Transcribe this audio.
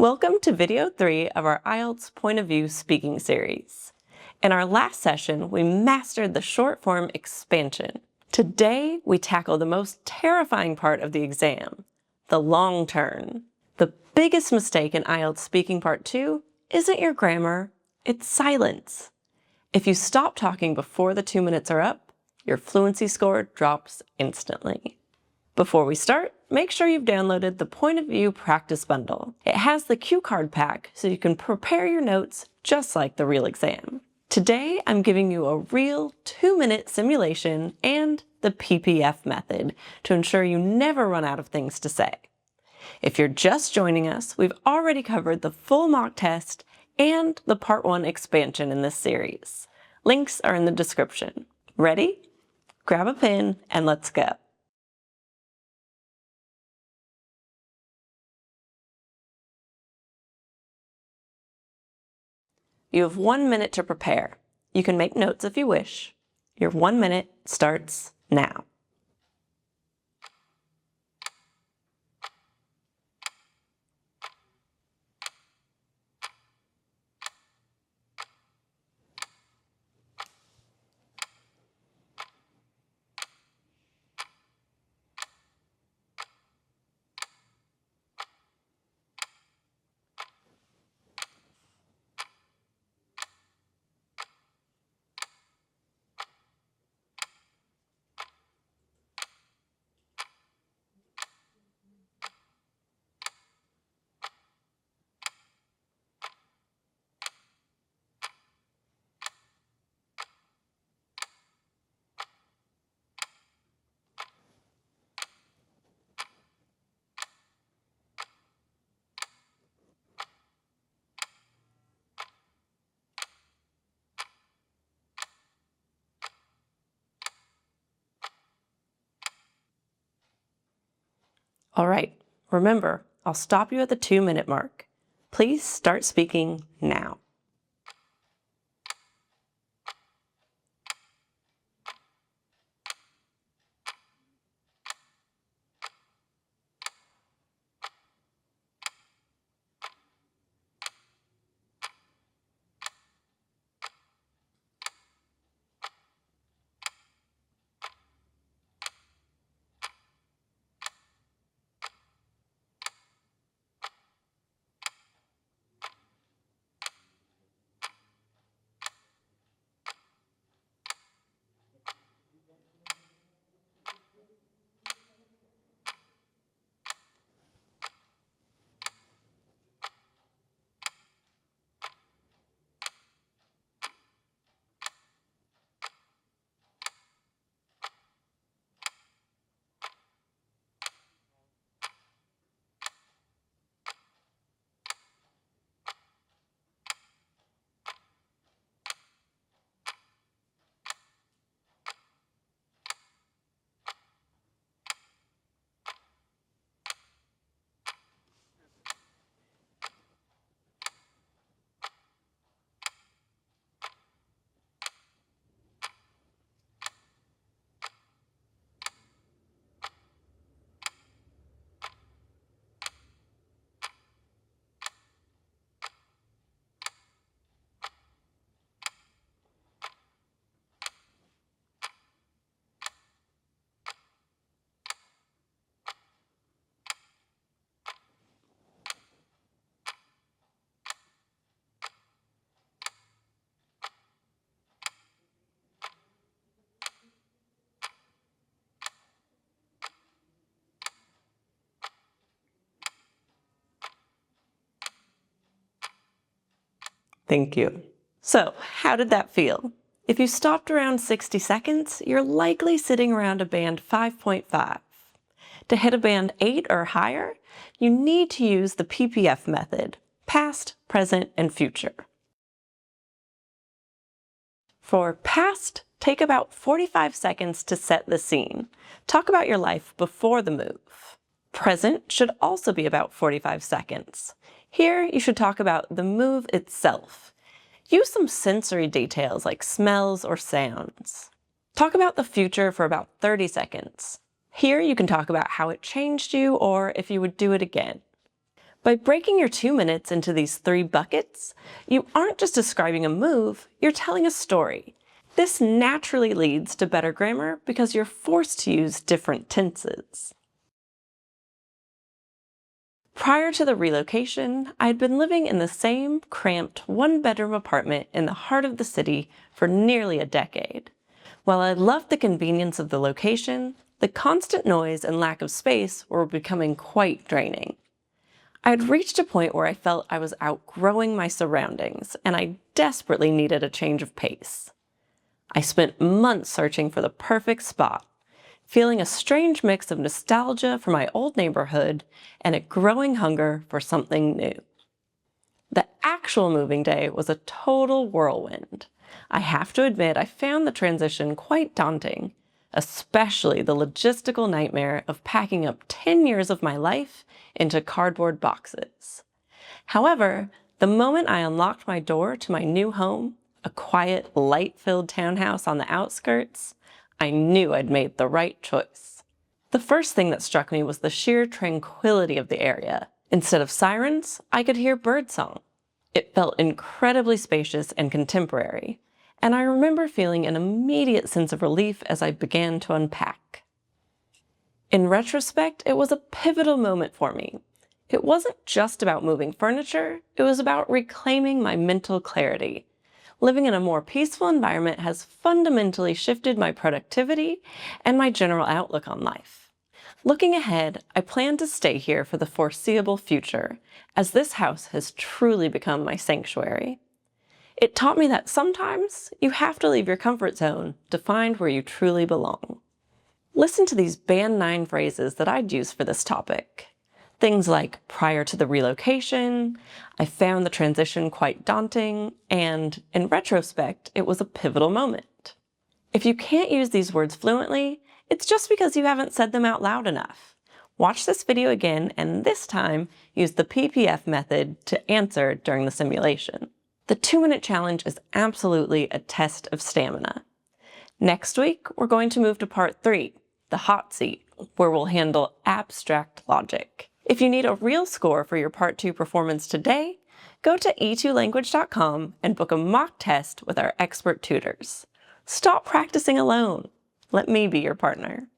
Welcome to video 3 of our IELTS Point of View Speaking series. In our last session, we mastered the short form expansion. Today, we tackle the most terrifying part of the exam, the long turn. The biggest mistake in IELTS Speaking Part 2 isn't your grammar, it's silence. If you stop talking before the 2 minutes are up, your fluency score drops instantly. Before we start, make sure you've downloaded the Point of View Practice Bundle. It has the cue card pack so you can prepare your notes just like the real exam. Today, I'm giving you a real 2-minute simulation and the PPF method to ensure you never run out of things to say. If you're just joining us, we've already covered the full mock test and the Part 1 expansion in this series. Links are in the description. Ready? Grab a pen and let's go. You have 1 minute to prepare. You can make notes if you wish. Your 1 minute starts now. All right, remember, I'll stop you at the 2-minute mark. Please start speaking now. Thank you. So, how did that feel? If you stopped around 60 seconds, you're likely sitting around a band 5.5. To hit a band 8 or higher, you need to use the PPF method, past, present, and future. For past, take about 45 seconds to set the scene. Talk about your life before the move. Present should also be about 45 seconds. Here, you should talk about the move itself. Use some sensory details like smells or sounds. Talk about the future for about 30 seconds. Here, you can talk about how it changed you or if you would do it again. By breaking your 2 minutes into these 3 buckets, you aren't just describing a move, you're telling a story. This naturally leads to better grammar because you're forced to use different tenses. Prior to the relocation, I had been living in the same cramped one-bedroom apartment in the heart of the city for nearly a decade. While I loved the convenience of the location, the constant noise and lack of space were becoming quite draining. I had reached a point where I felt I was outgrowing my surroundings, and I desperately needed a change of pace. I spent months searching for the perfect spot, feeling a strange mix of nostalgia for my old neighborhood and a growing hunger for something new. The actual moving day was a total whirlwind. I have to admit I found the transition quite daunting, especially the logistical nightmare of packing up 10 years of my life into cardboard boxes. However, the moment I unlocked my door to my new home, a quiet, light-filled townhouse on the outskirts, I knew I'd made the right choice. The first thing that struck me was the sheer tranquility of the area. Instead of sirens, I could hear birdsong. It felt incredibly spacious and contemporary, and I remember feeling an immediate sense of relief as I began to unpack. In retrospect, it was a pivotal moment for me. It wasn't just about moving furniture, it was about reclaiming my mental clarity. Living in a more peaceful environment has fundamentally shifted my productivity and my general outlook on life. Looking ahead, I plan to stay here for the foreseeable future, as this house has truly become my sanctuary. It taught me that sometimes you have to leave your comfort zone to find where you truly belong. Listen to these Band 9 phrases that I'd use for this topic. Things like prior to the relocation, I found the transition quite daunting, and in retrospect, it was a pivotal moment. If you can't use these words fluently, it's just because you haven't said them out loud enough. Watch this video again and this time use the PPF method to answer during the simulation. The 2-minute challenge is absolutely a test of stamina. Next week, we're going to move to part 3, the hot seat, where we'll handle abstract logic. If you need a real score for your Part 2 performance today, go to e2language.com and book a mock test with our expert tutors. Stop practicing alone. Let me be your partner.